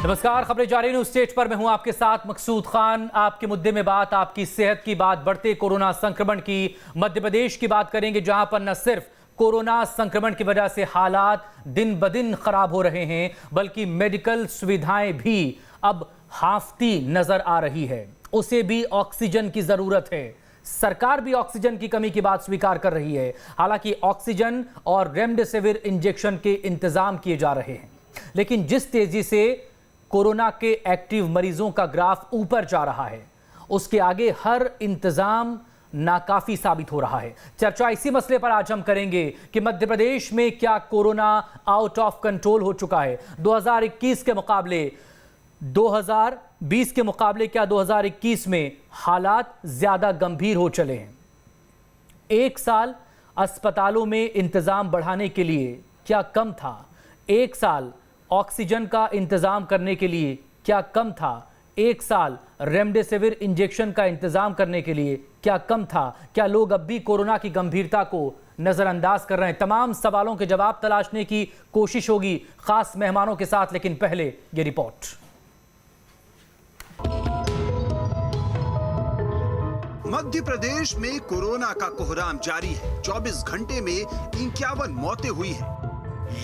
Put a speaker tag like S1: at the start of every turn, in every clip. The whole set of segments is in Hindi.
S1: नमस्कार, खबरें जारी न्यूज स्टेज पर मैं हूं आपके साथ मकसूद खान। आपके मुद्दे में बात आपकी सेहत की बात, बढ़ते कोरोना संक्रमण की। मध्य प्रदेश की बात करेंगे जहां पर न सिर्फ कोरोना संक्रमण की वजह से हालात दिन ब दिन खराब हो रहे हैं, बल्कि मेडिकल सुविधाएं भी अब हाफती नजर आ रही है। उसे भी ऑक्सीजन की जरूरत है। सरकार भी ऑक्सीजन की कमी की बात स्वीकार कर रही है। हालांकि ऑक्सीजन और रेमडेसिविर इंजेक्शन के इंतजाम किए जा रहे हैं, लेकिन जिस तेजी से कोरोना के एक्टिव मरीजों का ग्राफ ऊपर जा रहा है, उसके आगे हर इंतजाम नाकाफी साबित हो रहा है। चर्चा इसी मसले पर आज हम करेंगे कि मध्य प्रदेश में क्या कोरोना आउट ऑफ कंट्रोल हो चुका है। 2021 के मुकाबले 2020 के मुकाबले क्या 2021 में हालात ज्यादा गंभीर हो चले हैं? एक साल अस्पतालों में इंतजाम बढ़ाने के लिए क्या कम था? एक साल ऑक्सीजन का इंतजाम करने के लिए क्या कम था? एक साल रेमडेसिविर इंजेक्शन का इंतजाम करने के लिए क्या कम था? क्या लोग अब भी कोरोना की गंभीरता को नजरअंदाज कर रहे हैं? तमाम सवालों के जवाब तलाशने की कोशिश होगी खास मेहमानों के साथ, लेकिन पहले ये रिपोर्ट।
S2: मध्य प्रदेश में कोरोना का कोहराम जारी है। 24 घंटे में 51 मौतें हुई हैं।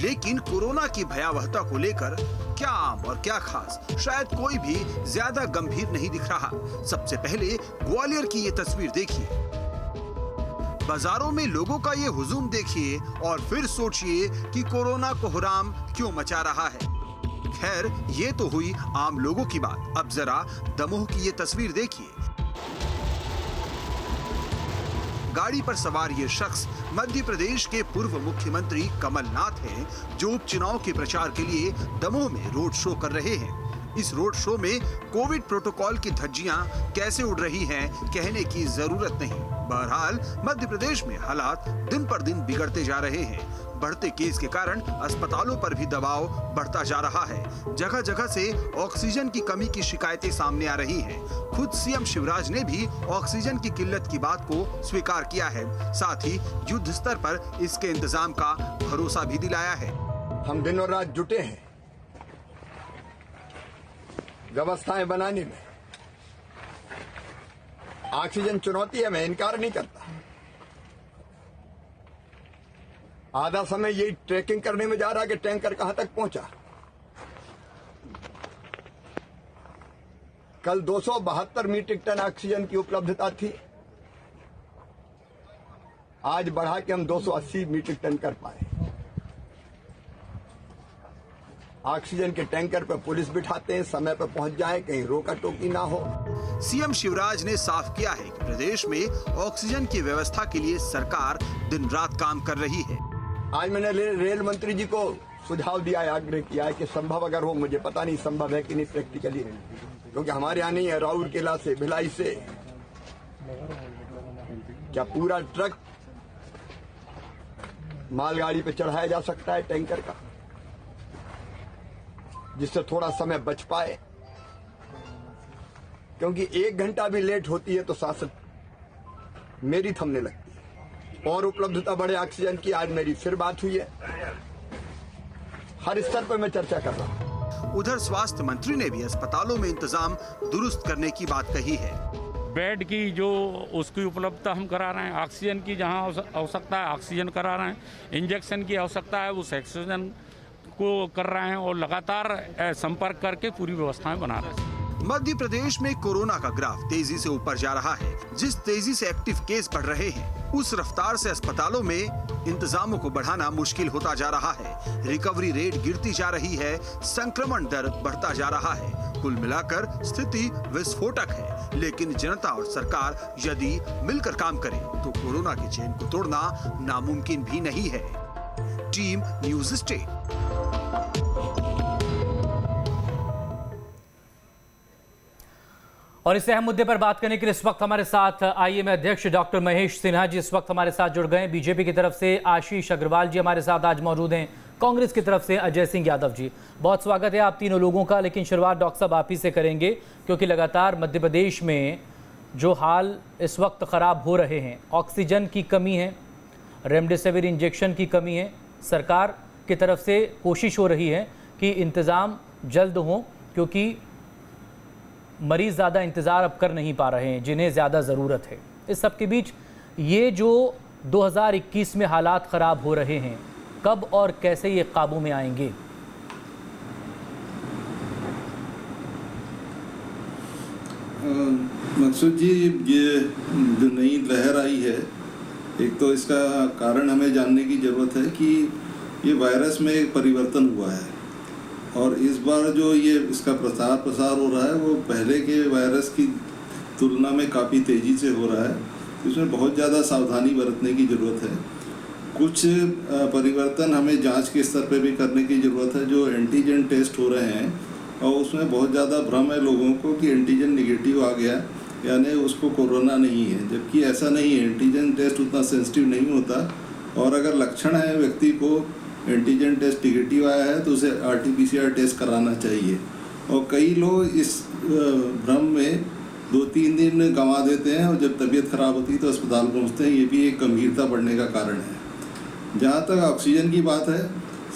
S2: लेकिन कोरोना की भयावहता को लेकर क्या आम और क्या खास, शायद कोई भी ज्यादा गंभीर नहीं दिख रहा। सबसे पहले ग्वालियर की ये तस्वीर देखिए। बाजारों में लोगों का ये हुजूम देखिए और फिर सोचिए कि कोरोना कोहराम क्यों मचा रहा है। खैर, ये तो हुई आम लोगों की बात। अब जरा दमोह की ये तस्वीर देखिए। गाड़ी पर सवार ये शख्स मध्य प्रदेश के पूर्व मुख्यमंत्री कमलनाथ हैं, जो उपचुनाव के प्रचार के लिए दमोह में रोड शो कर रहे हैं। इस रोड शो में कोविड प्रोटोकॉल की धज्जियां कैसे उड़ रही हैं, कहने की जरूरत नहीं। बहरहाल मध्य प्रदेश में हालात दिन पर दिन बिगड़ते जा रहे हैं। बढ़ते केस के कारण अस्पतालों पर भी दबाव बढ़ता जा रहा है। जगह जगह से ऑक्सीजन की कमी की शिकायतें सामने आ रही हैं। खुद सीएम शिवराज ने भी ऑक्सीजन की किल्लत की बात को स्वीकार किया है। साथ ही युद्ध स्तर पर इसके इंतजाम का भरोसा भी दिलाया है।
S3: हम दिन और रात जुटे हैं व्यवस्थाएं बनाने में। ऑक्सीजन चुनौती है, मैं इनकार नहीं करता। आधा समय यही ट्रैकिंग करने में जा रहा कि टैंकर कहां तक पहुंचा। कल 272 मीट्रिक टन ऑक्सीजन की उपलब्धता थी, आज बढ़ा के हम 280 मीट्रिक टन कर पाए। ऑक्सीजन के टैंकर पर पुलिस बिठाते हैं, समय पर पहुंच जाए, कहीं रोका टोकी ना हो।
S2: सीएम शिवराज ने साफ किया है कि प्रदेश में ऑक्सीजन की व्यवस्था के लिए सरकार दिन रात काम कर रही है।
S3: आज मैंने रेल मंत्री जी को सुझाव दिया है, आग्रह किया है कि संभव अगर हो, मुझे पता नहीं संभव है कि नहीं प्रैक्टिकली, क्योंकि हमारे यहाँ नहीं है, राउरकेला से भिलाई से क्या पूरा ट्रक मालगाड़ी पे चढ़ाया जा सकता है टैंकर का, जिससे थोड़ा समय बच पाए। क्योंकि 1 घंटा भी लेट होती है तो सांस मेरी थमने लगती है। और उपलब्धता बढ़े ऑक्सीजन की, आज मेरी फिर बात हुई है। हर स्तर पर मैं चर्चा कर रहा हूं।
S2: उधर स्वास्थ्य मंत्री ने भी अस्पतालों में इंतजाम दुरुस्त करने की बात कही है।
S4: बेड की जो उसकी उपलब्धता हम करा रहे हैं, ऑक्सीजन की जहां आवश्यकता है ऑक्सीजन करा रहे हैं, इंजेक्शन की आवश्यकता है उस ऑक्सीजन को कर रहे हैं और लगातार संपर्क करके पूरी व्यवस्थाएं बना रहे हैं।
S2: मध्य प्रदेश में कोरोना का ग्राफ तेजी से ऊपर जा रहा है। जिस तेजी से एक्टिव केस बढ़ रहे हैं, उस रफ्तार से अस्पतालों में इंतजामों को बढ़ाना मुश्किल होता जा रहा है। रिकवरी रेट गिरती जा रही है, संक्रमण दर बढ़ता जा रहा है। कुल मिलाकर स्थिति विस्फोटक है। लेकिन जनता और सरकार यदि मिलकर काम करे तो कोरोना की चेन को तोड़ना नामुमकिन भी नहीं है। Team news state.
S1: और इस अहम मुद्दे पर बात करने के लिए इस वक्त हमारे साथ आईएमए अध्यक्ष डॉक्टर महेश सिन्हा जी इस वक्त हमारे साथ जुड़ गए हैं। बीजेपी की तरफ से आशीष अग्रवाल जी हमारे साथ आज मौजूद हैं। कांग्रेस की तरफ से अजय सिंह यादव जी। बहुत स्वागत है आप तीनों लोगों का। लेकिन शुरुआत डॉक्टर साहब आप ही से करेंगे, क्योंकि लगातार मध्य प्रदेश में जो हाल इस वक्त ख़राब हो रहे हैं, ऑक्सीजन की कमी है, रेमडेसिविर इंजेक्शन की कमी है। सरकार की तरफ से कोशिश हो रही है कि इंतज़ाम जल्द हो क्योंकि मरीज ज़्यादा इंतज़ार अब कर नहीं पा रहे हैं जिन्हें ज़्यादा ज़रूरत है। इस सब के बीच ये जो 2021 में हालात ख़राब हो रहे हैं, कब और कैसे ये काबू में आएंगे?
S5: मकसूद जी, ये जो नई लहर आई है, एक तो इसका कारण हमें जानने की ज़रूरत है कि ये वायरस में एक परिवर्तन हुआ है और इस बार जो ये इसका प्रसार हो रहा है वो पहले के वायरस की तुलना में काफ़ी तेज़ी से हो रहा है। इसमें बहुत ज़्यादा सावधानी बरतने की ज़रूरत है। कुछ परिवर्तन हमें जांच के स्तर पे भी करने की ज़रूरत है। जो एंटीजन टेस्ट हो रहे हैं और उसमें बहुत ज़्यादा भ्रम है लोगों को कि एंटीजन निगेटिव आ गया यानी उसको कोरोना नहीं है, जबकि ऐसा नहीं है। एंटीजन टेस्ट उतना सेंसिटिव नहीं होता और अगर लक्षण है व्यक्ति को एंटीजन टेस्ट निगेटिव आया है तो उसे RT-PCR टेस्ट कराना चाहिए। और कई लोग इस भ्रम में 2-3 दिन गंवा देते हैं और जब तबीयत खराब होती है तो अस्पताल पहुंचते हैं। ये भी एक गंभीरता बढ़ने का कारण है। जहाँ तक ऑक्सीजन की बात है,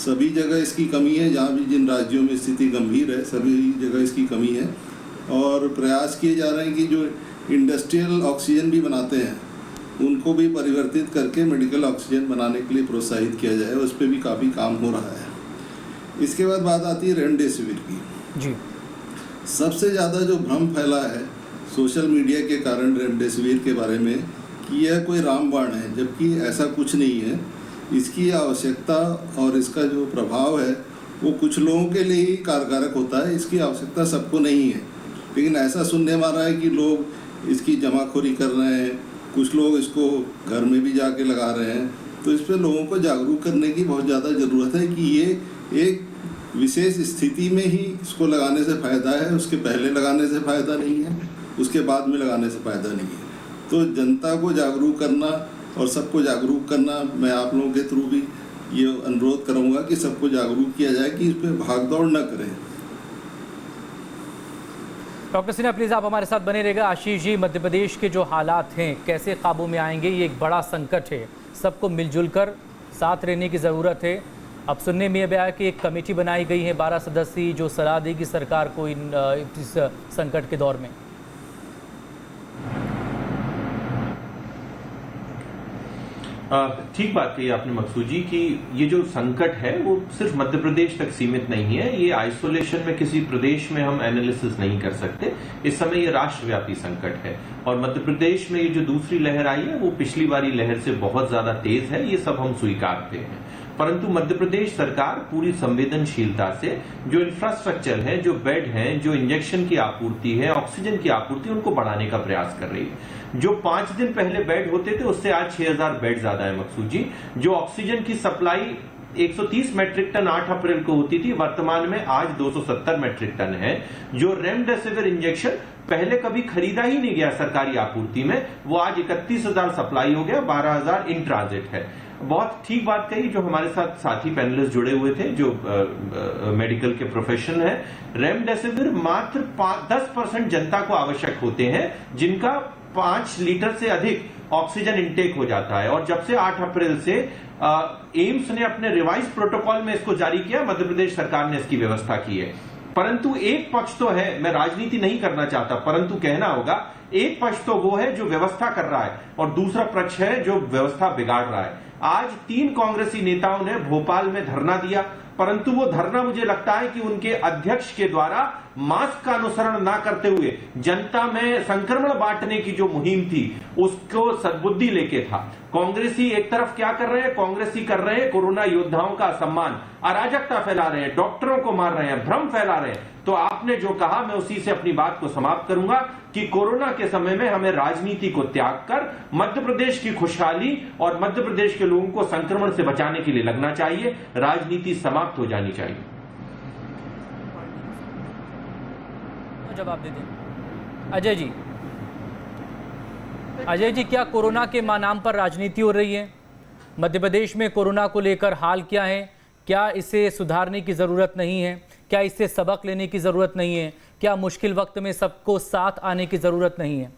S5: सभी जगह इसकी कमी है। जहाँ भी जिन राज्यों में स्थिति गंभीर है सभी जगह इसकी कमी है और प्रयास किए जा रहे हैं कि जो इंडस्ट्रियल ऑक्सीजन भी बनाते हैं उनको भी परिवर्तित करके मेडिकल ऑक्सीजन बनाने के लिए प्रोत्साहित किया जाए। उस पर भी काफ़ी काम हो रहा है। इसके बाद बात आती है रेमडेसिविर की। जी, सबसे ज़्यादा जो भ्रम फैला है सोशल मीडिया के कारण रेमडेसिविर के बारे में कि यह कोई रामबाण है, जबकि ऐसा कुछ नहीं है। इसकी आवश्यकता और इसका जो प्रभाव है वो कुछ लोगों के लिए ही कारगर होता है। इसकी आवश्यकता सबको नहीं है, लेकिन ऐसा सुनने में आ रहा है कि लोग इसकी जमाखोरी कर रहे हैं, कुछ लोग इसको घर में भी जाके लगा रहे हैं। तो इस पर लोगों को जागरूक करने की बहुत ज़्यादा ज़रूरत है कि ये एक विशेष स्थिति में ही इसको लगाने से फ़ायदा है, उसके पहले लगाने से फ़ायदा नहीं है, उसके बाद में लगाने से फ़ायदा नहीं है। तो जनता को जागरूक करना और सबको जागरूक करना, मैं आप लोगों के थ्रू भी ये अनुरोध करूँगा कि सबको जागरूक किया जाए कि इस पर भागदौड़ न करें।
S1: डॉक्टर सिन्हा प्लीज़ आप हमारे साथ बने रहेगा। आशीष जी, मध्य प्रदेश के जो हालात हैं कैसे काबू में आएंगे, ये एक बड़ा संकट है। सबको मिलजुल कर साथ रहने की ज़रूरत है। अब सुनने में यह आया कि एक कमेटी बनाई गई है 12 सदस्यीय जो सलाह देगी सरकार को इस संकट के दौर में।
S6: ठीक बात कही आपने मकसूद जी कि ये जो संकट है वो सिर्फ मध्य प्रदेश तक सीमित नहीं है। ये आइसोलेशन में किसी प्रदेश में हम एनालिसिस नहीं कर सकते। इस समय ये राष्ट्रव्यापी संकट है और मध्य प्रदेश में ये जो दूसरी लहर आई है वो पिछली वाली लहर से बहुत ज्यादा तेज है, ये सब हम स्वीकारते हैं। परंतु मध्य प्रदेश सरकार पूरी संवेदनशीलता से जो इंफ्रास्ट्रक्चर है, जो बेड हैं, जो इंजेक्शन की आपूर्ति है, ऑक्सीजन की आपूर्ति, उनको बढ़ाने का प्रयास कर रही है। जो 5 दिन पहले बेड होते थे उससे आज 6000 बेड ज्यादा है मकसूद जी। जो ऑक्सीजन की सप्लाई 130 मैट्रिक टन 8 अप्रैल को होती थी, वर्तमान में आज 270 मैट्रिक टन है। जो रेमडेसिविर इंजेक्शन पहले कभी खरीदा ही नहीं गया सरकारी आपूर्ति में, वो आज 31,000 सप्लाई हो गया, 12,000 इन ट्रांजिट है। बहुत ठीक बात कही जो हमारे साथ साथी पैनलिस्ट जुड़े हुए थे जो मेडिकल के प्रोफेशनल है। रेमडेसिविर मात्र 10% जनता को आवश्यक होते हैं जिनका 5 लीटर से अधिक ऑक्सीजन इंटेक हो जाता है। और जब से 8 अप्रैल से एम्स ने अपने रिवाइज प्रोटोकॉल में इसको जारी किया, मध्य प्रदेश सरकार ने इसकी व्यवस्था की है। परंतु एक पक्ष तो है, मैं राजनीति नहीं करना चाहता परंतु कहना होगा, एक पक्ष तो वो है जो व्यवस्था कर रहा है और दूसरा पक्ष है जो व्यवस्था बिगाड़ रहा है। आज 3 कांग्रेसी नेताओं ने भोपाल में धरना दिया, परंतु वो धरना मुझे लगता है कि उनके अध्यक्ष के द्वारा मास्क का अनुसरण ना करते हुए जनता में संक्रमण बांटने की जो मुहिम थी उसको सद्बुद्धि लेके था। कांग्रेसी एक तरफ क्या कर रहे हैं, कांग्रेसी कर रहे हैं कोरोना योद्धाओं का सम्मान, अराजकता फैला रहे हैं, डॉक्टरों को मार रहे हैं, भ्रम फैला रहे हैं। तो आपने जो कहा मैं उसी से अपनी बात को समाप्त करूंगा कि कोरोना के समय में हमें राजनीति को त्याग कर मध्य प्रदेश की खुशहाली और मध्य प्रदेश के लोगों को संक्रमण से बचाने के लिए लगना चाहिए। राजनीति समाप्त हो जानी चाहिए।
S1: जवाब दे दें अजय जी। अजय जी, क्या कोरोना के नाम पर राजनीति हो रही है? मध्य प्रदेश में कोरोना को लेकर हाल क्या है? क्या इसे सुधारने की जरूरत नहीं है? क्या इससे सबक लेने की जरूरत नहीं है? क्या मुश्किल वक्त में सबको साथ आने की जरूरत नहीं है?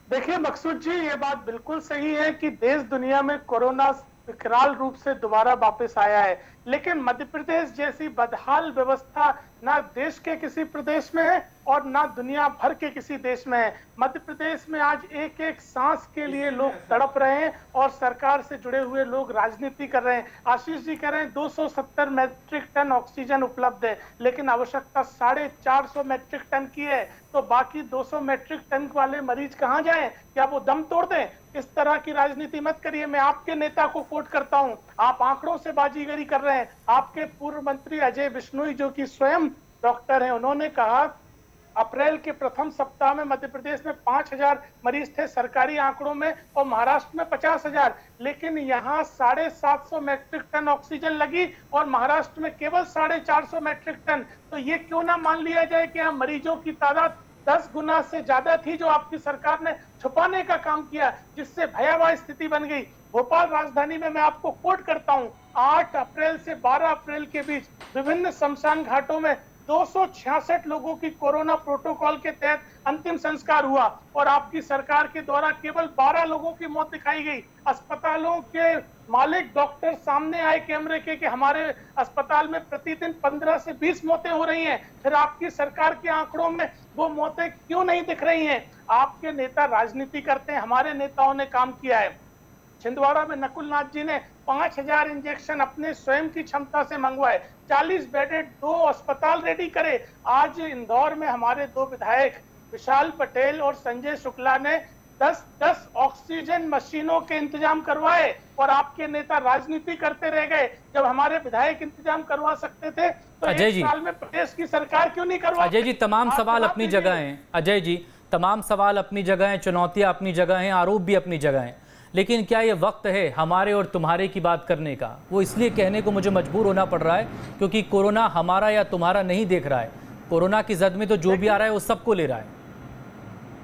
S7: देखिए मकसूद जी, ये बात बिल्कुल सही है कि देश दुनिया में कोरोना विकराल रूप से दोबारा वापस आया है, लेकिन मध्य प्रदेश जैसी बदहाल व्यवस्था ना देश के किसी प्रदेश में है और ना दुनिया भर के किसी देश में है। मध्य प्रदेश में आज एक एक सांस के लिए लोग तड़प रहे हैं और सरकार से जुड़े हुए लोग राजनीति कर रहे हैं। आशीष जी कह रहे हैं 270 मैट्रिक टन ऑक्सीजन उपलब्ध है, लेकिन आवश्यकता 450 मैट्रिक टन की है, तो बाकी 200 मैट्रिक टन वाले मरीज कहां जाएं? क्या वो दम तोड़ दें? इस तरह की राजनीति मत करिए। मैं आपके नेता को कोट करता हूं, आप आंकड़ों से बाजीगरी कर रहे हैं। आपके पूर्व मंत्री अजय बिश्नोई, जो कि स्वयं डॉक्टर हैं, उन्होंने कहा अप्रैल के प्रथम सप्ताह में मध्य प्रदेश में 5000 मरीज थे सरकारी आंकड़ों में और महाराष्ट्र में 50,000, लेकिन यहाँ 750 मैट्रिक टन ऑक्सीजन लगी और महाराष्ट्र में केवल 450 मैट्रिक टन। तो ये क्यों ना मान लिया जाए कि हम मरीजों की तादाद 10 गुना से ज्यादा थी, जो आपकी सरकार ने छुपाने का काम किया, जिससे भयावह स्थिति बन गई। भोपाल राजधानी में मैं आपको कोट करता हूं, 8 अप्रैल से 12 अप्रैल के बीच विभिन्न शमशान घाटों में 266 लोगों की कोरोना प्रोटोकॉल के तहत अंतिम संस्कार हुआ और आपकी सरकार के द्वारा केवल 12 लोगों की मौत दिखाई गई। अस्पतालों के मालिक डॉक्टर सामने आए कैमरे के कि हमारे अस्पताल में प्रतिदिन 15 से 20 मौतें हो रही हैं, फिर आपकी सरकार के आंकड़ों में वो मौतें क्यों नहीं दिख रही हैं? आपके नेता राजनीति करते हैं, हमारे नेताओं ने काम किया है। छिंदवाड़ा में नकुल नाथ जी ने 5000 इंजेक्शन अपने स्वयं की क्षमता से मंगवाए, 40 बेडेड 2 अस्पताल रेडी करे। आज इंदौर में हमारे 2 विधायक विशाल पटेल और संजय शुक्ला ने 10 ऑक्सीजन मशीनों के इंतजाम करवाए और आपके नेता राजनीति करते रह गए। जब हमारे विधायक इंतजाम करवा सकते थे तो
S1: अजय जी,
S7: 1 साल में प्रदेश की सरकार क्यों नहीं करवा?
S1: अजय जी, तमाम सवाल अपनी जगह हैं। अजय जी, तमाम सवाल अपनी जगह हैं, चुनौतियां अपनी जगह हैं, आरोप भी अपनी जगह हैं, लेकिन क्या ये वक्त है हमारे और तुम्हारे की बात करने का? वो इसलिए कहने को मुझे मजबूर होना पड़ रहा है क्योंकि कोरोना हमारा या तुम्हारा नहीं देख रहा है। कोरोना की जद में तो जो भी आ रहा है वो सबको ले रहा है।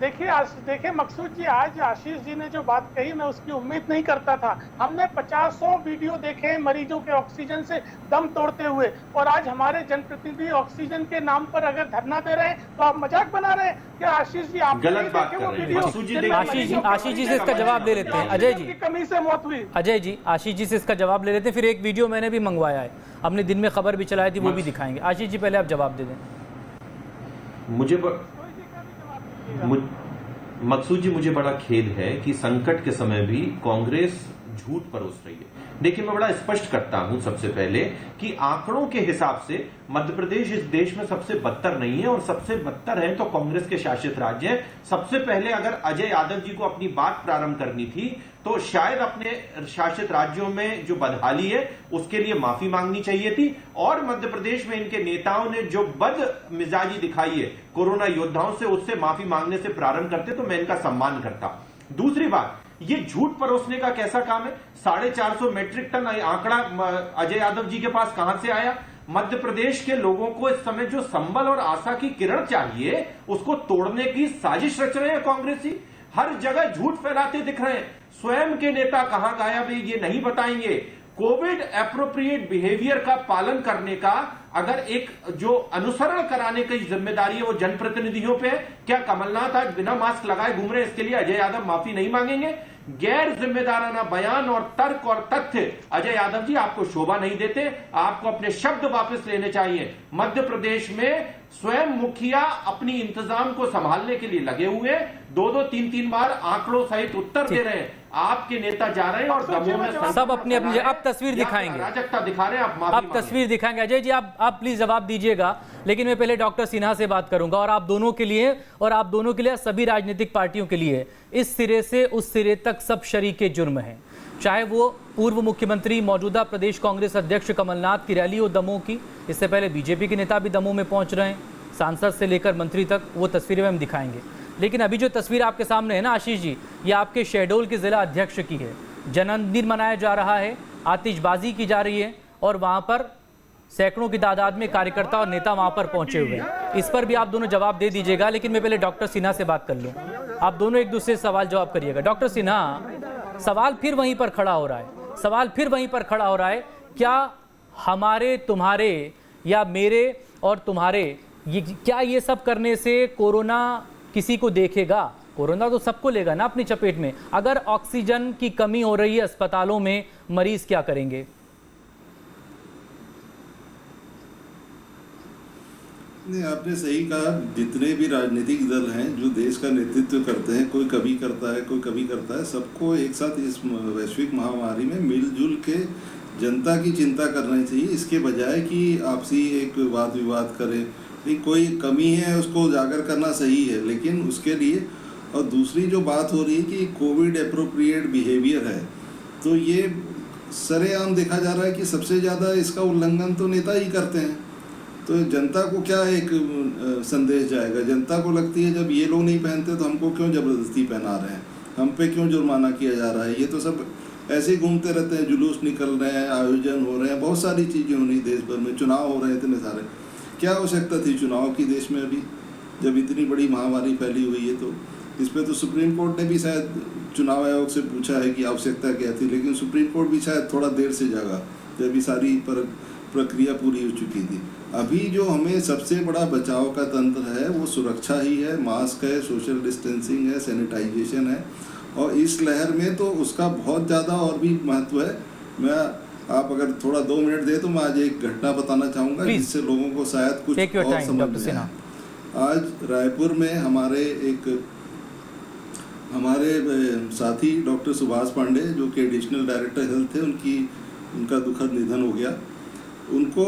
S7: देखिए मकसूद जी, आज आशीष जी ने जो बात कही मैं उसकी उम्मीद नहीं करता था। हमने 50 वीडियो देखे मरीजों के ऑक्सीजन से दम तोड़ते हुए, और आज हमारे जनप्रतिनिधि ऑक्सीजन के नाम पर अगर धरना दे रहे हैं तो आप मजाक बना रहे हैं क्या? आशीष जी, आप
S6: गलत बात कर रहे हैं।
S1: आशीष जी से इसका जवाब ले लेते हैं। अजय जी,
S7: कमी से मौत हुई।
S1: अजय जी, आशीष जी से इसका जवाब ले लेते हैं। फिर एक वीडियो मैंने भी मंगवाया है, हमने दिन में खबर भी चलाई थी, वो भी दिखाएंगे। आशीष जी, पहले आप जवाब दे दें।
S6: मकसूद जी, मुझे बड़ा खेद है कि संकट के समय भी कांग्रेस झूठ परोस रही है। देखिए, मैं बड़ा स्पष्ट करता हूं सबसे पहले कि आंकड़ों के हिसाब से मध्य प्रदेश इस देश में सबसे बदतर नहीं है, और सबसे बदतर है तो कांग्रेस के शासित राज्य है। सबसे पहले अगर अजय यादव जी को अपनी बात प्रारंभ करनी थी तो शायद अपने शासित राज्यों में जो बदहाली है उसके लिए माफी मांगनी चाहिए थी, और मध्य प्रदेश में इनके नेताओं ने जो बदमिजाजी दिखाई है कोरोना योद्धाओं से, उससे माफी मांगने से प्रारंभ करते तो मैं इनका सम्मान करता। दूसरी बात, ये झूठ परोसने का कैसा काम है? 450 मैट्रिक टन आंकड़ा अजय यादव जी के पास कहां से आया? मध्य प्रदेश के लोगों को इस समय जो संबल और आशा की किरण चाहिए उसको तोड़ने की साजिश रच रहे हैं कांग्रेसी। हर जगह झूठ फैलाते दिख रहे हैं। स्वयं के नेता कहां गायब है ये नहीं बताएंगे। कोविड एप्रोप्रिएट बिहेवियर का पालन करने का अगर एक जो अनुसरण कराने की जिम्मेदारी है वो जनप्रतिनिधियों पे है। क्या कमलनाथ आज बिना मास्क लगाए घूम रहे हैं, इसके लिए अजय यादव माफी नहीं मांगेंगे? गैर जिम्मेदाराना बयान और तर्क और तथ्य अजय यादव जी आपको शोभा नहीं देते। आपको अपने शब्द वापस लेने चाहिए। मध्य प्रदेश में स्वयं मुखिया अपनी इंतजाम को संभालने के लिए लगे हुए, 2-2, 3-3 बार आंकड़ों सहित उत्तर दे रहे हैं। आपके नेता जा रहे हैं और दमोह में
S1: सब अपनी अपनी अब तस्वीर दिखाएंगे,
S6: अराजकता दिखा रहे हैं। आप माफी
S1: अब तस्वीर दिखाएंगे। अजय जी, आप प्लीज जवाब दीजिएगा, लेकिन मैं पहले डॉक्टर सिन्हा से बात करूंगा, और आप दोनों के लिए, और आप दोनों के लिए, सभी राजनीतिक पार्टियों के लिए, इस सिरे से उस सिरे तक सब शरीके जुर्म हैं। चाहे वो पूर्व मुख्यमंत्री मौजूदा प्रदेश कांग्रेस अध्यक्ष कमलनाथ की रैली हो दमोह की, इससे पहले बीजेपी के नेता भी दमोह में पहुंच रहे हैं, सांसद से लेकर मंत्री तक, वो तस्वीरें हम दिखाएंगे। लेकिन अभी जो तस्वीर आपके सामने है ना आशीष जी, ये आपके शहडोल के जिला अध्यक्ष की है। जन्मदिन मनाया जा रहा है, आतिशबाजी की जा रही है, और वहां पर सैकड़ों की तादाद में कार्यकर्ता और नेता वहां पर पहुंचे हुए हैं। इस पर भी आप दोनों जवाब दे दीजिएगा, लेकिन मैं पहले डॉक्टर सिन्हा से बात कर लूं। आप दोनों एक दूसरे से सवाल जवाब करिएगा। डॉक्टर सिन्हा, सवाल फिर वहीं पर खड़ा हो रहा है, क्या हमारे, तुम्हारे, या मेरे और तुम्हारे, क्या ये सब करने से कोरोना किसी को देखेगा? कोरोना तो सबको लेगा ना अपनी चपेट में। अगर ऑक्सीजन की कमी हो रही है अस्पतालों में, मरीज क्या करेंगे?
S5: नहीं, आपने सही कहा। जितने भी राजनीतिक दल हैं जो देश का नेतृत्व करते हैं, कोई कभी करता है कोई कभी करता है, सबको एक साथ इस वैश्विक महामारी में मिलजुल के जनता की चिंता करनी चाहिए, इसके बजाय कि आपसी एक वाद विवाद करें। कोई कमी है उसको उजागर करना सही है, लेकिन उसके लिए और दूसरी जो बात हो रही है कि कोविड एप्रोप्रिएट बिहेवियर है, तो ये सरेआम देखा जा रहा है कि सबसे ज़्यादा इसका उल्लंघन तो नेता ही करते हैं। तो जनता को क्या एक संदेश जाएगा? जनता को लगती है जब ये लोग नहीं पहनते तो हमको क्यों ज़बरदस्ती पहना रहे हैं, हम पे क्यों जुर्माना किया जा रहा है। ये तो सब ऐसे ही घूमते रहते हैं, जुलूस निकल रहे हैं, आयोजन हो रहे हैं, बहुत सारी चीज़ें हो रही देश भर में, चुनाव हो रहे हैं इतने सारे। क्या आवश्यकता थी चुनाव की देश में अभी, जब इतनी बड़ी महामारी फैली हुई है? तो इस पर तो सुप्रीम कोर्ट ने भी शायद चुनाव आयोग से पूछा है कि आवश्यकता क्या थी, लेकिन सुप्रीम कोर्ट भी शायद थोड़ा देर से जागा, जब ये सारी प्रक्रिया पूरी हो चुकी थी। अभी जो हमें सबसे बड़ा बचाव का तंत्र है वो सुरक्षा ही है, मास्क है, सोशल डिस्टेंसिंग है, सैनिटाइजेशन है, और इस लहर में तो उसका बहुत ज़्यादा और भी महत्व है। आप अगर थोड़ा 2 मिनट दे तो मैं आज एक घटना बताना चाहूँगा जिससे लोगों को शायद कुछ और समझ में आए। आज रायपुर में हमारे साथी डॉक्टर सुभाष पांडे, जो कि एडिशनल डायरेक्टर हेल्थ थे, उनका दुखद निधन हो गया। उनको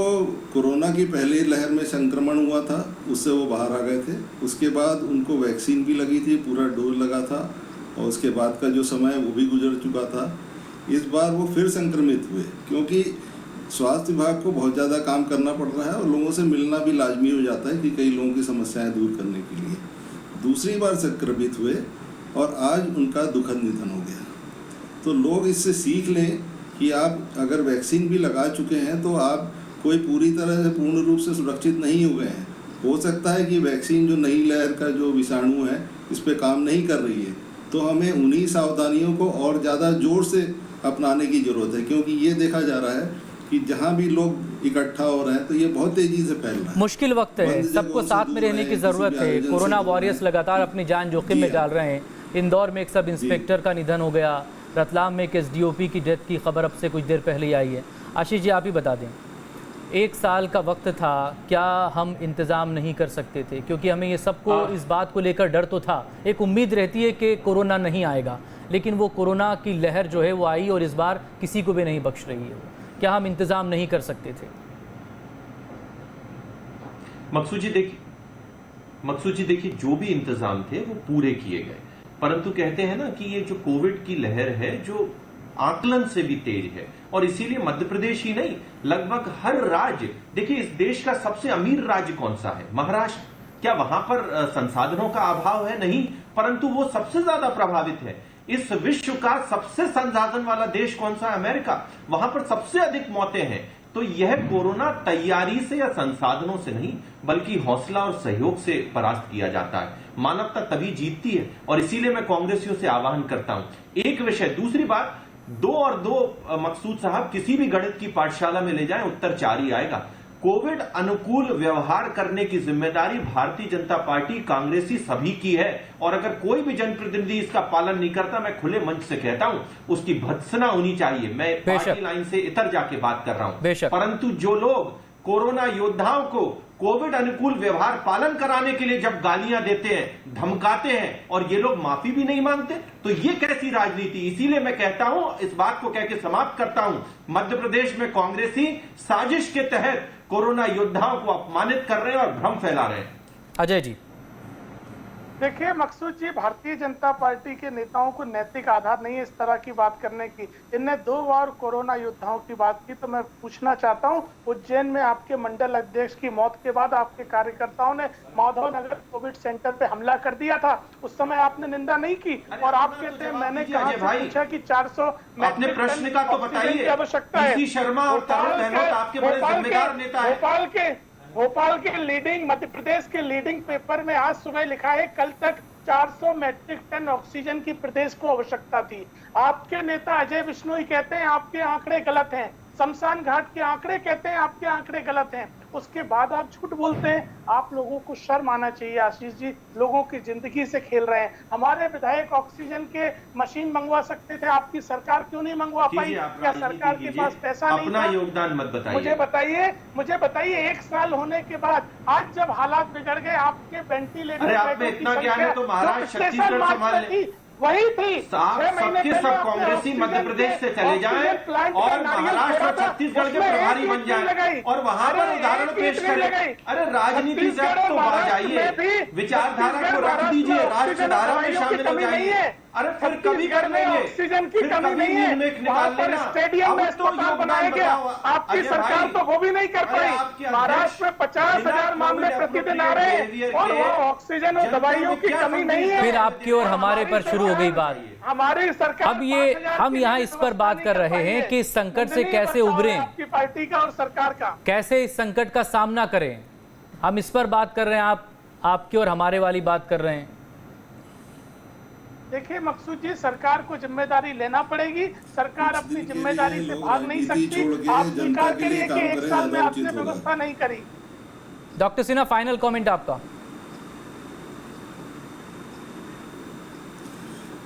S5: कोरोना की पहली लहर में संक्रमण हुआ था, उससे वो बाहर आ गए थे। उसके बाद उनको वैक्सीन भी लगी थी, पूरा डोज लगा था, और उसके बाद का जो समय वो भी गुजर चुका था। इस बार वो फिर संक्रमित हुए, क्योंकि स्वास्थ्य विभाग को बहुत ज़्यादा काम करना पड़ रहा है और लोगों से मिलना भी लाजमी हो जाता है कि कई लोगों की समस्याएं दूर करने के लिए। दूसरी बार संक्रमित हुए और आज उनका दुखद निधन हो गया। तो लोग इससे सीख लें कि आप अगर वैक्सीन भी लगा चुके हैं तो आप कोई पूरी तरह से पूर्ण रूप से सुरक्षित नहीं हो गए हैं। हो सकता है कि वैक्सीन जो नई लहर का जो विषाणु है इस पे काम नहीं कर रही है, तो हमें उन्हीं सावधानियों को और ज़्यादा जोर से अपनाने की ज़रूरत है, क्योंकि ये देखा जा रहा है कि जहाँ भी लोग इकट्ठा हो रहे हैं तो ये बहुत तेज़ी से फैल रहा है।
S1: मुश्किल वक्त है, सबको साथ में रहने की ज़रूरत है। कोरोना वॉरियर्स लगातार अपनी जान जोखिम में डाल रहे हैं। इंदौर में एक सब इंस्पेक्टर का निधन हो गया, रतलाम में एक एसडीओपी की डेथ की खबर अब से कुछ देर पहले ही आई है। आशीष जी, आप ही बता दें, 1 साल का वक्त था, क्या हम इंतज़ाम नहीं कर सकते थे? क्योंकि हमें ये सबको इस बात को लेकर डर तो था, एक उम्मीद रहती है कि कोरोना नहीं आएगा, लेकिन वो कोरोना की लहर जो है वो आई और इस बार किसी को भी नहीं बख्श रही है। क्या हम इंतज़ाम नहीं कर सकते थे?
S6: मकसूद जी देखिए, जो भी इंतजाम थे वो पूरे किए गए, परंतु कहते हैं ना कि ये जो कोविड की लहर है जो आकलन से भी तेज है, और इसीलिए मध्य प्रदेश ही नहीं, लगभग हर राज्य, देखिए इस देश का सबसे अमीर राज्य कौन सा है? महाराष्ट्र। क्या वहां पर संसाधनों का अभाव है? नहीं, परंतु वो सबसे ज्यादा प्रभावित है। इस विश्व का सबसे संसाधन वाला देश कौन सा है? अमेरिका। वहां पर सबसे अधिक मौतें हैं। तो यह कोरोना तैयारी से या संसाधनों से नहीं, बल्कि हौसला और सहयोग से परास्त किया जाता है। मानवता तभी जीतती है, और इसीलिए मैं कांग्रेसियों से आह्वान करता हूं, एक विषय। दूसरी बात, 2 और 2 मकसूद साहब, किसी भी गणित की पाठशाला में ले जाएं, उत्तर 4 ही आएगा। कोविड अनुकूल व्यवहार करने की जिम्मेदारी भारतीय जनता पार्टी, कांग्रेसी सभी की है, और अगर कोई भी जनप्रतिनिधि इसका पालन नहीं करता, मैं खुले मंच से कहता हूं उसकी भत्सना होनी चाहिए। मैं पार्टी लाइन से इतर जाके बात कर रहा हूं। परंतु जो लोग कोरोना योद्धाओं को कोविड अनुकूल व्यवहार पालन कराने के लिए जब गालियां देते हैं, धमकाते हैं, और ये लोग माफी भी नहीं मांगते, तो ये कैसी राजनीति? इसीलिए मैं कहता हूं, इस बात को कहकर समाप्त करता हूं, मध्य प्रदेश में कांग्रेसी साजिश के तहत कोरोना योद्धाओं को अपमानित कर रहे हैं और भ्रम फैला रहे हैं।
S1: अजय जी,
S7: देखिए मकसूद जी, भारतीय जनता पार्टी के नेताओं को नैतिक आधार नहीं है इस तरह की बात करने की। इनने 2 बार कोरोना योद्धाओं की बात की, तो मैं पूछना चाहता हूं, उज्जैन में आपके मंडल अध्यक्ष की मौत के बाद आपके कार्यकर्ताओं ने माधव नगर कोविड सेंटर पे हमला कर दिया था, उस समय आपने निंदा नहीं की, और आप कहते हैं मैंने कहा पूछा कि 400
S6: अपने प्रश्न का तो बताइए।
S7: आवश्यकता है।
S6: शर्मा और तरुण गहलोत आपके बड़े जिम्मेदार नेता है।
S7: भोपाल के लीडिंग, मध्य प्रदेश के लीडिंग पेपर में आज सुबह लिखा है, कल तक 400 मैट्रिक टन ऑक्सीजन की प्रदेश को आवश्यकता थी। आपके नेता अजय बिश्नोई कहते हैं आपके आंकड़े गलत हैं, शमशान घाट के आंकड़े कहते हैं आपके आंकड़े गलत हैं। उसके बाद आप झूठ बोलते हैं। आप लोगों को शर्म आना चाहिए आशीष जी, लोगों की जिंदगी से खेल रहे हैं। हमारे विधायक ऑक्सीजन के मशीन मंगवा सकते थे, आपकी सरकार क्यों नहीं मंगवा पाई? क्या सरकार के पास पैसा नहीं
S6: अपना
S7: था?
S6: योगदान मत बताइए।
S7: मुझे बताइए 1 साल होने के बाद आज जब हालात बिगड़ गए, आपके वेंटिलेटर
S6: अरे आप में इतना ज्ञान है तो महाराष्ट्र छत्तीसगढ़ संभाल
S7: वही थी।
S6: आप सबके सब कांग्रेसी मध्य प्रदेश से चले जाएं और महाराष्ट्र और छत्तीसगढ़ के प्रभारी बन जाएं और वहां पर उदाहरण पेश करें। अरे राजनीति से तो बाहर जाइए, विचारधारा को रख दीजिए, राष्ट्रधारा में शामिल हो जाइए। अरे फिर कभी कर लेंगे,
S7: ऑक्सीजन की कमी नहीं है, वहाँ पर स्टेडियम में अस्पताल बनाया गया, आपकी सरकार तो वो भी नहीं कर पाई। महाराष्ट्र में 50,000 मामले प्रतिदिन आ रहे हैं और वहाँ ऑक्सीजन और दवाइयों की कमी नहीं है।
S1: फिर आपकी और हमारे पर शुरू हो गई बात।
S7: हमारी सरकार
S1: अब ये हम यहाँ इस पर बात कर रहे हैं कि इस संकट से कैसे उभरें,
S7: आपकी पार्टी का और सरकार का
S1: कैसे इस संकट का सामना करें। हम इस पर बात कर रहे हैं, आपकी और हमारे वाली बात कर रहे हैं।
S7: देखिए मकसूद जी, सरकार को जिम्मेदारी लेना पड़ेगी। सरकार अपनी जिम्मेदारी से भाग नहीं सकती। आप स्वीकार करिए कि 1 साल में आपने व्यवस्था नहीं करी।
S1: डॉक्टर सिन्हा, फाइनल कमेंट आपका।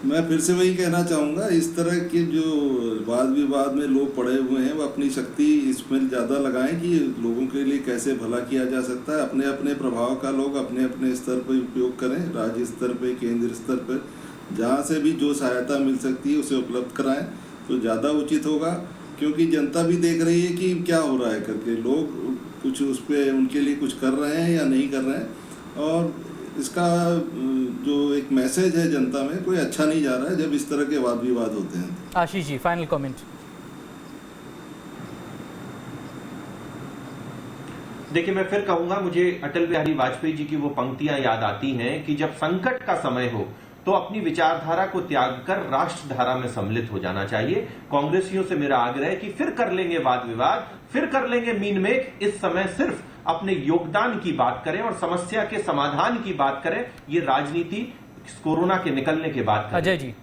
S5: मैं फिर से वही कहना चाहूँगा, इस तरह के जो वाद विवाद में लोग पड़े हुए हैं वो अपनी शक्ति इसमें ज़्यादा लगाएं कि लोगों के लिए कैसे भला किया जा सकता है। अपने अपने प्रभाव का लोग अपने अपने स्तर पर उपयोग करें, राज्य स्तर पर, केंद्र स्तर पर, जहाँ से भी जो सहायता मिल सकती है उसे उपलब्ध कराएं तो ज़्यादा उचित होगा। क्योंकि जनता भी देख रही है कि क्या हो रहा है करके, लोग कुछ उस पर उनके लिए कुछ कर रहे हैं या नहीं कर रहे हैं, और इसका जो एक मैसेज है जनता में कोई अच्छा नहीं जा रहा है जब इस तरह के वाद विवाद होते हैं।
S1: Ashish ji, final comment.
S6: देखिए, मैं फिर कहूंगा, मुझे अटल बिहारी वाजपेयी जी की वो पंक्तियां याद आती हैं कि जब संकट का समय हो तो अपनी विचारधारा को त्याग कर राष्ट्रधारा में सम्मिलित हो जाना चाहिए। कांग्रेसियों से मेरा आग्रह है कि फिर कर लेंगे वाद विवाद, फिर कर लेंगे मीन मेक, इस समय सिर्फ अपने योगदान की बात करें और समस्या के समाधान की बात करें। ये राजनीति कोरोना के निकलने के बाद करें।
S1: अजय जी।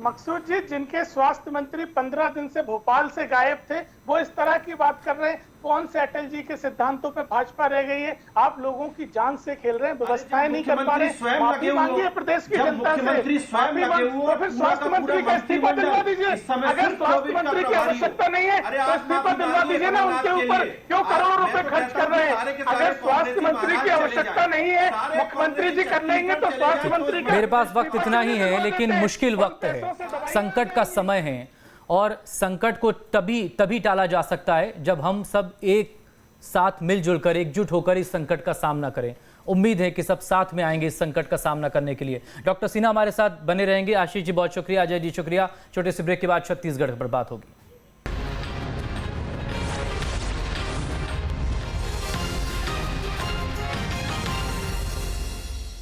S7: मकसूद जी, जिनके स्वास्थ्य मंत्री 15 दिन से भोपाल से गायब थे, वो इस तरह की बात कर रहे हैं। कौन से अटल जी के सिद्धांतों पे भाजपा रह गई है? आप लोगों की जान से खेल रहे हैं, व्यवस्थाएं नहीं कर पा रहे। माफी मांगिए प्रदेश की जनता से। तो फिर स्वास्थ्य मंत्री का इस्तीफा दिलवा दीजिए। अगर स्वास्थ्य मंत्री की आवश्यकता नहीं है तो इस्तीफा दिलवा दीजिए ना। उनके ऊपर क्यों करोड़ों रुपए खर्च कर रहे हैं? अगर स्वास्थ्य मंत्री की आवश्यकता नहीं है, मुख्यमंत्री जी कर लेंगे तो स्वास्थ्य मंत्री का।
S1: मेरे पास वक्त इतना ही है, लेकिन मुश्किल वक्त है, संकट का समय है और संकट को तभी टाला जा सकता है जब हम सब एक साथ मिलजुल कर, एकजुट होकर इस संकट का सामना करें। उम्मीद है कि सब साथ में आएंगे इस संकट का सामना करने के लिए। डॉक्टर सिन्हा हमारे साथ बने रहेंगे। आशीष जी बहुत शुक्रिया, अजय जी शुक्रिया। छोटे से ब्रेक के बाद छत्तीसगढ़ पर बात होगी।